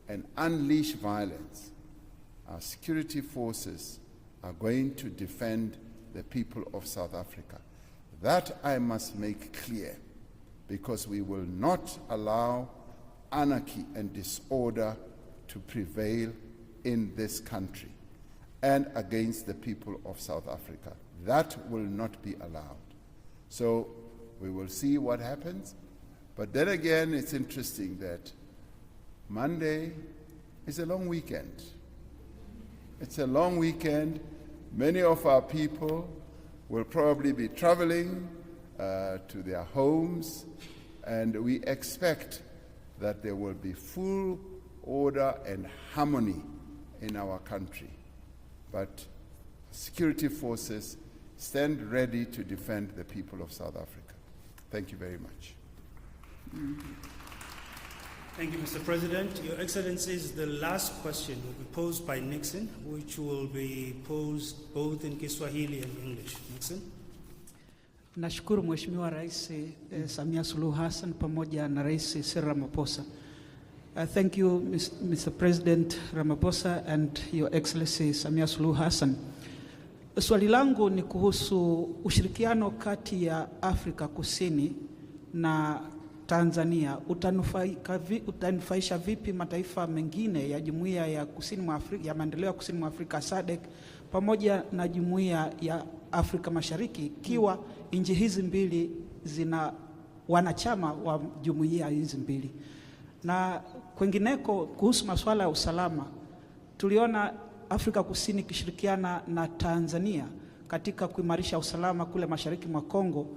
and unleash violence, our security forces are going to defend the people of South Africa. That I must make clear, because we will not allow anarchy and disorder to prevail in this country and against the people of South Africa. That will not be allowed. So we will see what happens. But then again, it's interesting that Monday is a long weekend. It's a long weekend. Many of our people will probably be traveling to their homes, and we expect that there will be full order and harmony in our country. But security forces stand ready to defend the people of South Africa. Thank you very much. Thank you, Mr. President. Your Excellencies, the last question will be posed by Nixon, which will be posed both in Kiswahili and English. Nixon. Nashukuru Mheshimiwa Rais Samia Suluhu Hassan pamoja na Rais Cyril Ramaphosa. Thank you, Mr. President Ramaphosa and Your Excellency Samia Suluhu Hassan. Swali langu ni kuhusu ushirikiano kati ya Afrika Kusini na Tanzania. Utanufaisha vipi mataifa mengine ya Jumuiya ya Kusini mwa Afrika, ya maendeleo ya Kusini mwa Afrika SADC pamoja na Jumuiya ya Afrika Mashariki, ikiwa nchi hizi mbili zina wanachama wa jumuiya hizi mbili? Na kwingineko kuhusu masuala ya usalama, tuliona Afrika Kusini ikishirikiana na Tanzania katika kuimarisha usalama kule mashariki mwa Kongo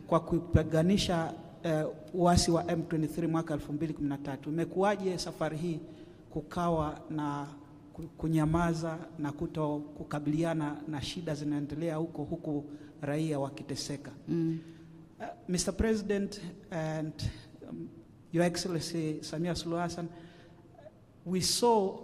kwa kupiganisha uasi wa M23 mwaka 2013. Imekuwaje safari hii kukawa na kunyamaza na kukabiliana na shida zinaendelea huku raia wakiteseka? Mr. President and Your Excellency Samia Suluhu Hassan, we saw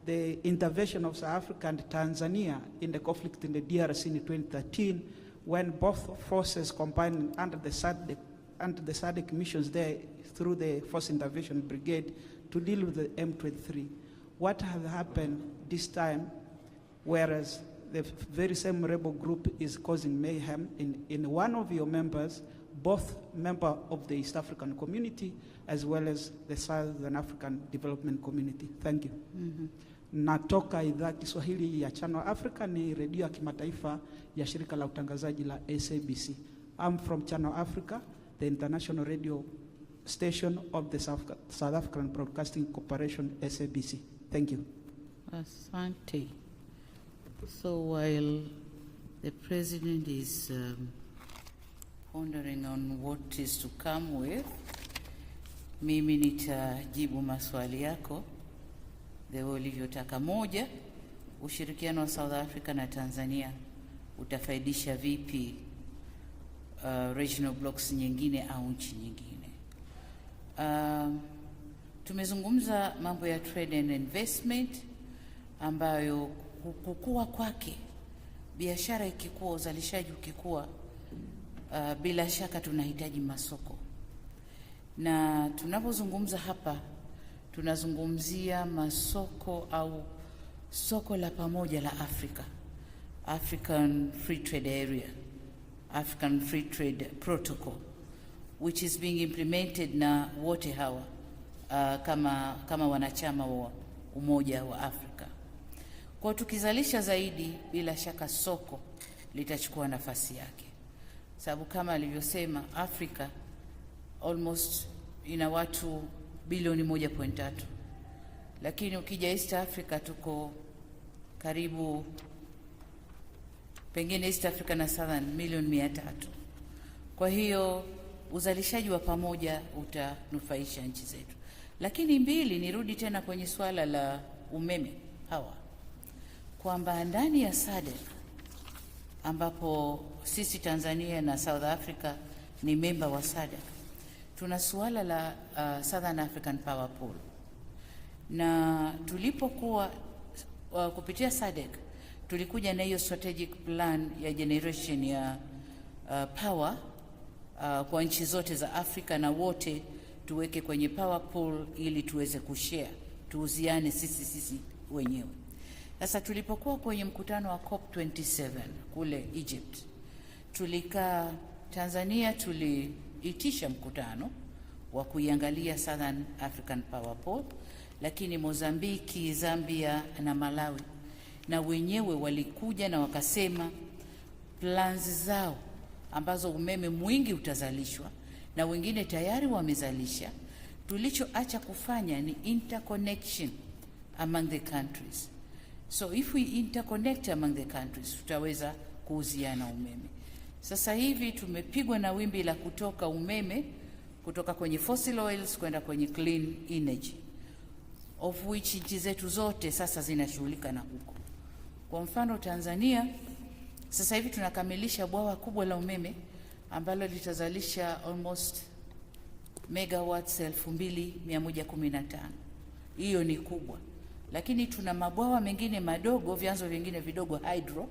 the intervention of South Africa and Tanzania in the conflict in the DRC in 2013, when both forces combined under the SADC missions there through the Force Intervention Brigade to deal with the M23. What has happened this time, whereas the very same rebel group is causing mayhem in one of your members, both member of the East African Community as well as the Southern African Development Community? Thank you. Natoka idhaa Kiswahili ya Channel Africa, ni redio ya kimataifa ya shirika la utangazaji la SABC. I'm from Channel Africa, the international radio station of the South African Broadcasting Corporation, SABC. Thank you. Asante. So while the President is pondering on what is to come with, mimi nitajibu maswali yako dewe ulivyotaka. Moja, ushirikiano wa South Africa na Tanzania utafaidisha vipi regional blocks nyingine au nchi nyingine? Tumezungumza mambo ya trade and investment, ambayo kukua kwake, biashara ikikua, uzalishaji ukikua, bila shaka tunahitaji masoko. Na tunapozungumza hapa tunazungumzia masoko au soko la pamoja la Afrika, African Free Trade Area, African Free Trade Protocol, which is being implemented na wote hawa kama wanachama wa Umoja wa Afrika. Kwa tukizalisha zaidi, bila shaka soko litachukua nafasi yake, sababu kama alivyosema, Afrika almost ina watu bilioni 1.3, lakini ukija East Africa tuko karibu, pengine East Africa na Southern, milioni 300. Kwa hiyo uzalishaji wa pamoja utanufaisha nchi zetu. Lakini mbili, nirudi tena kwenye swala la umeme hawa, kwamba ndani ya SADC ambapo sisi Tanzania na South Africa ni member wa SADC, tuna suala la Southern African Power Pool. Na tulipokuwa kupitia SADC tulikuja na hiyo strategic plan ya generation ya power kwa nchi zote za Afrika, na wote tuweke kwenye power pool ili tuweze kushare tuuziane sisi wenyewe. Sasa tulipokuwa kwenye mkutano wa COP27 kule Egypt, tulikaa Tanzania, tuliitisha mkutano wa kuiangalia Southern African Power Pool, lakini Mozambiki, Zambia na Malawi na wenyewe walikuja na wakasema plans zao ambazo umeme mwingi utazalishwa na wengine tayari wamezalisha. Tulichoacha kufanya ni interconnection among the countries. So if we interconnect among the countries, tutaweza kuuziana umeme. Sasa hivi tumepigwa na wimbi la kutoka umeme kutoka kwenye fossil oils kwenda kwenye clean energy, of which nchi zetu zote sasa zinashughulika na huko. Kwa mfano Tanzania, sasa hivi tunakamilisha bwawa kubwa la umeme ambalo litazalisha almost megawatts 2115. Hiyo ni kubwa. Lakini tuna mabwawa mengine madogo, vyanzo vingine vidogo hydro,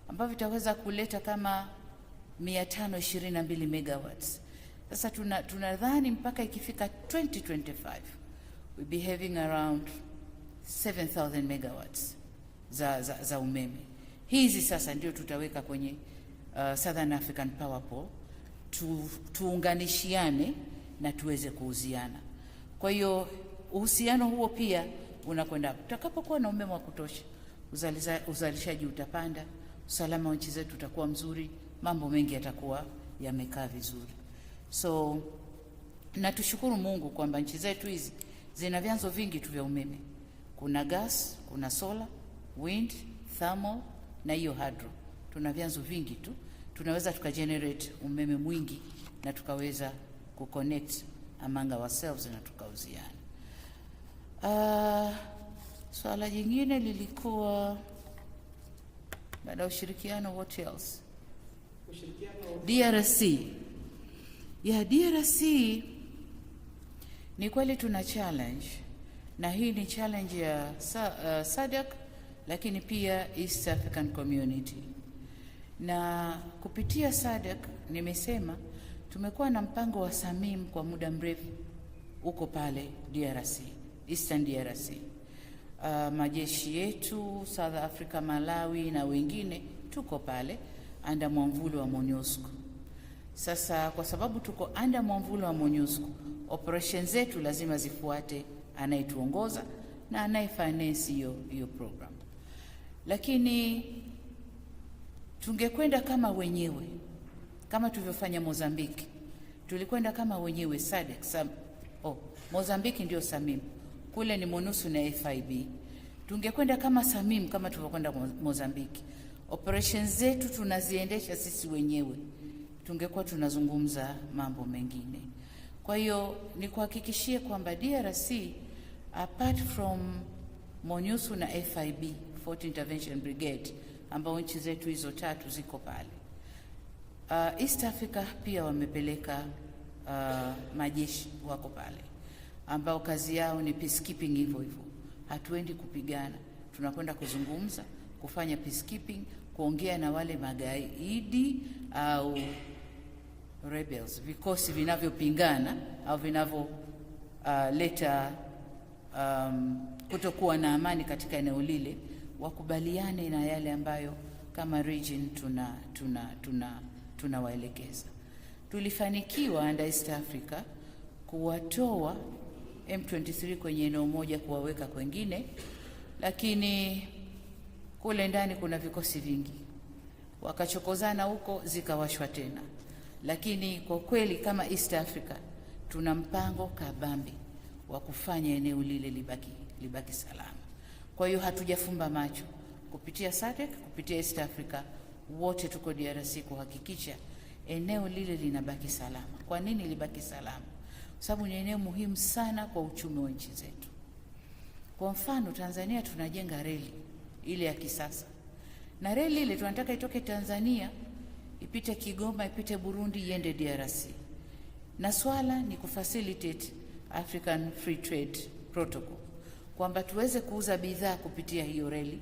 ambavyo vitaweza kuleta kama 522 megawatts. Sasa tunadhani mpaka ikifika 2025 we'll be having around 7000 megawatts za umeme. Hizi sasa ndio tutaweka kwenye Southern African Power Pool, tuunganishiane na tuweze kuuziana. Kwa hiyo uhusiano huo pia unakwenda. Tutakapokuwa na umeme wa kutosha, uzalishaji utapanda, usalama wa nchi zetu utakuwa mzuri, mambo mengi yatakuwa yamekaa vizuri. So na tushukuru Mungu kwamba nchi zetu hizi zina vyanzo vingi tu vya umeme. Kuna gas, kuna solar, wind, thermal na hiyo hydro. Tuna vyanzo vingi tu, tunaweza tukagenerate umeme mwingi na tukaweza kuconnect among ourselves na tukauziana. Swala jingine lilikuwa baada ya ushirikiano, what else? DRC. Ya DRC ni kweli tuna challenge, na hii ni challenge ya SADC lakini pia East African Community. Na kupitia SADC nimesema tumekuwa na mpango wa Samim kwa muda mrefu uko pale DRC, Eastern DRC. Majeshi yetu South Africa, Malawi na wengine tuko pale under mwamvuli wa MONUSCO. Sasa kwa sababu tuko under mwamvuli wa MONUSCO, operations zetu lazima zifuate anayetuongoza na anayefinance hiyo program. Lakini tungekwenda kama wenyewe, kama tulivyofanya Mozambiki. Tulikwenda kama wenyewe SADC. Mozambiki ndio Samim, kule ni MONUSCO na FIB. Tungekwenda kama Samim kama tulivyokwenda Mozambiki. Operations zetu tunaziendesha sisi wenyewe, tungekuwa tunazungumza mambo mengine. Kwa hiyo ni kuhakikishie kwamba DRC apart from MONUSCO na FIB, Fort Intervention Brigade, ambao nchi zetu hizo tatu ziko pale. East Africa pia wamepeleka majeshi wako pale, ambao kazi yao ni peacekeeping hivyo. Hatuendi kupigana, tunakwenda kuzungumza, kufanya peacekeeping, kuongea na wale magaidi au rebels, vikosi vinavyopingana au vinavyoleta kutokuwa na amani katika eneo lile, wakubaliane na yale ambayo kama region tunawaelekeza. Tulifanikiwa under East Africa kuwatoa M23 kwenye eneo moja kuwaweka kwengine, lakini kule ndani kuna vikosi vingi, wakachokozana huko, zikawashwa tena. Lakini kwa kweli kama East Africa tuna mpango kabambi wa kufanya eneo lile libaki salama. Kwa hiyo hatujafumba macho, kupitia SADC, kupitia East Africa, wote tuko DRC kuhakikisha eneo lile linabaki salama. Kwa nini libaki salama? Kwa sababu ni eneo muhimu sana kwa uchumi wa nchi zetu. Kwa mfano Tanzania tunajenga reli ile ya kisasa, na reli ile tunataka itoke Tanzania ipite Kigoma, ipite Burundi, iende DRC. Na swala ni kufacilitate African Free Trade Protocol, kwamba tuweze kuuza bidhaa kupitia hiyo reli,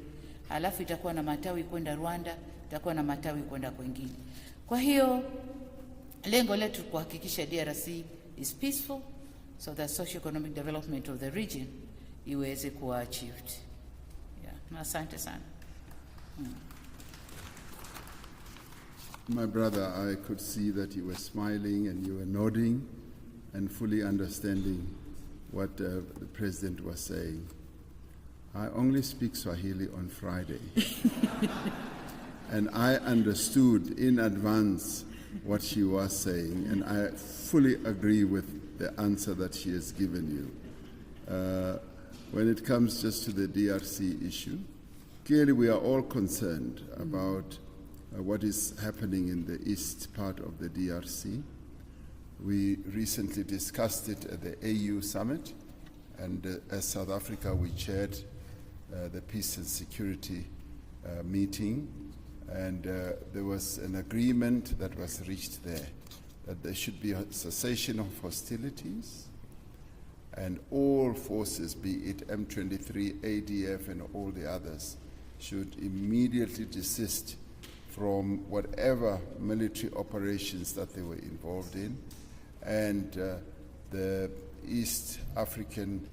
halafu itakuwa na matawi kwenda Rwanda, itakuwa na matawi kwenda kwingine. Kwa hiyo lengo letu kuhakikisha DRC is peaceful, so that socio-economic development of the region iweze kuwa achieved. Yeah, na asante sana. My brother, I could see that you were smiling and you were nodding and fully understanding what the President was saying. I only speak Swahili on Friday. And I understood in advance what she was saying, and I fully agree with the answer that she has given you. When it comes just to the DRC issue, clearly we are all concerned about what is happening in the east part of the DRC. We recently discussed it at the AU summit, and as South Africa we chaired the Peace and Security meeting, and there was an agreement that was reached there that there should be a cessation of hostilities, and all forces, be it M23, ADF, and all the others, should immediately desist from whatever military operations that they were involved in, and the East African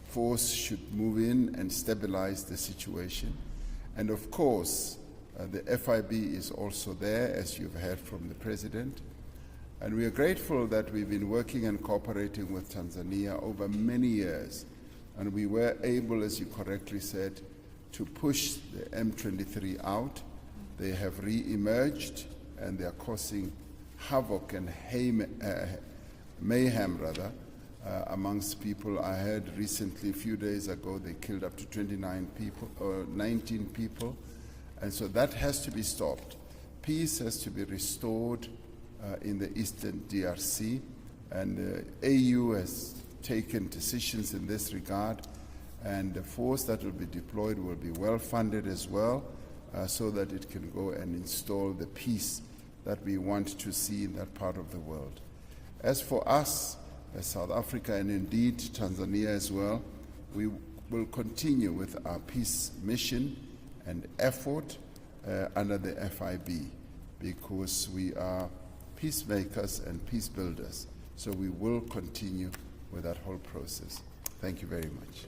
force should move in and stabilize the situation. And of course, the FIB is also there, as you've heard from the President. And we are grateful that we've been working and cooperating with Tanzania over many years. And we were able, as you correctly said, to push the M23 out. They have re-emerged, and they are causing havoc and mayhem amongst people. I heard recently, a few days ago, they killed up to 29 people, or 19 people. And so that has to be stopped. Peace has to be restored in the eastern DRC. And the AU has taken decisions in this regard. And the force that will be deployed will be well funded as well, so that it can go and install the peace that we want to see in that part of the world. As for us, as South Africa, and indeed Tanzania as well, we will continue with our peace mission and effort under the FIB, because we are peacemakers and peace builders. So we will continue with that whole process. Thank you very much.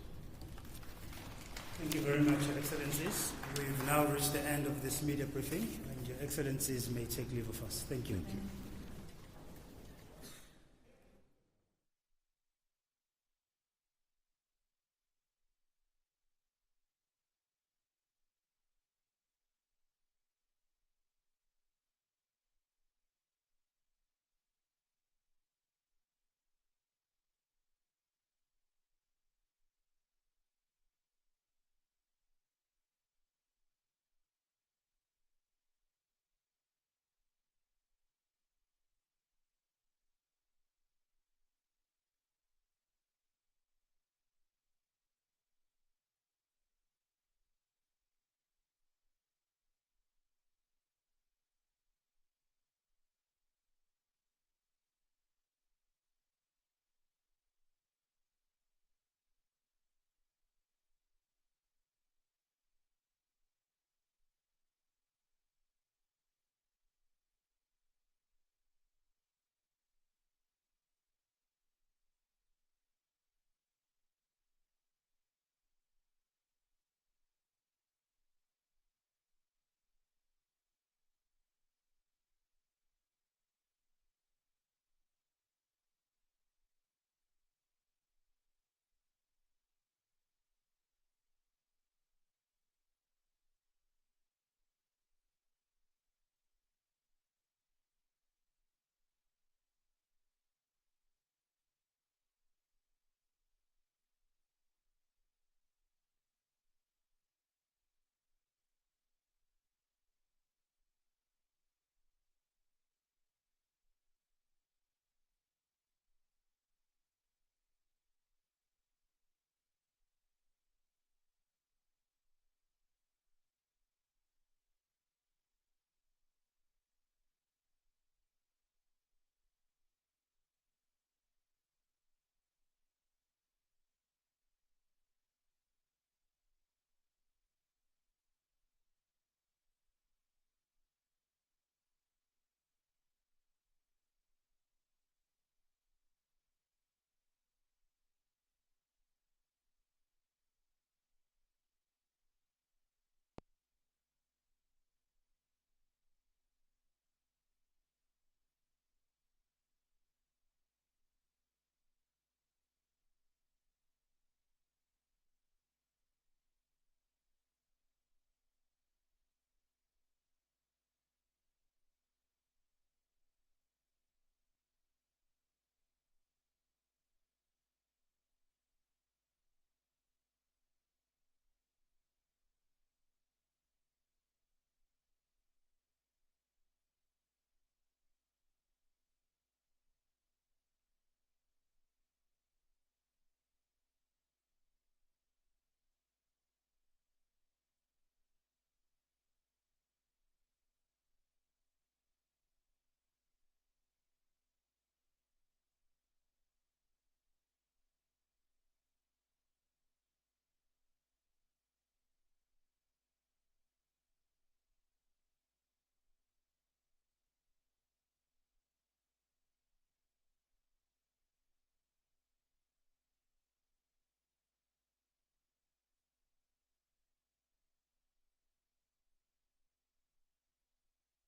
Thank you very much, Your Excellencies. We've now reached the end of this media briefing, and Your Excellencies may take leave of us. Thank you. Thank you.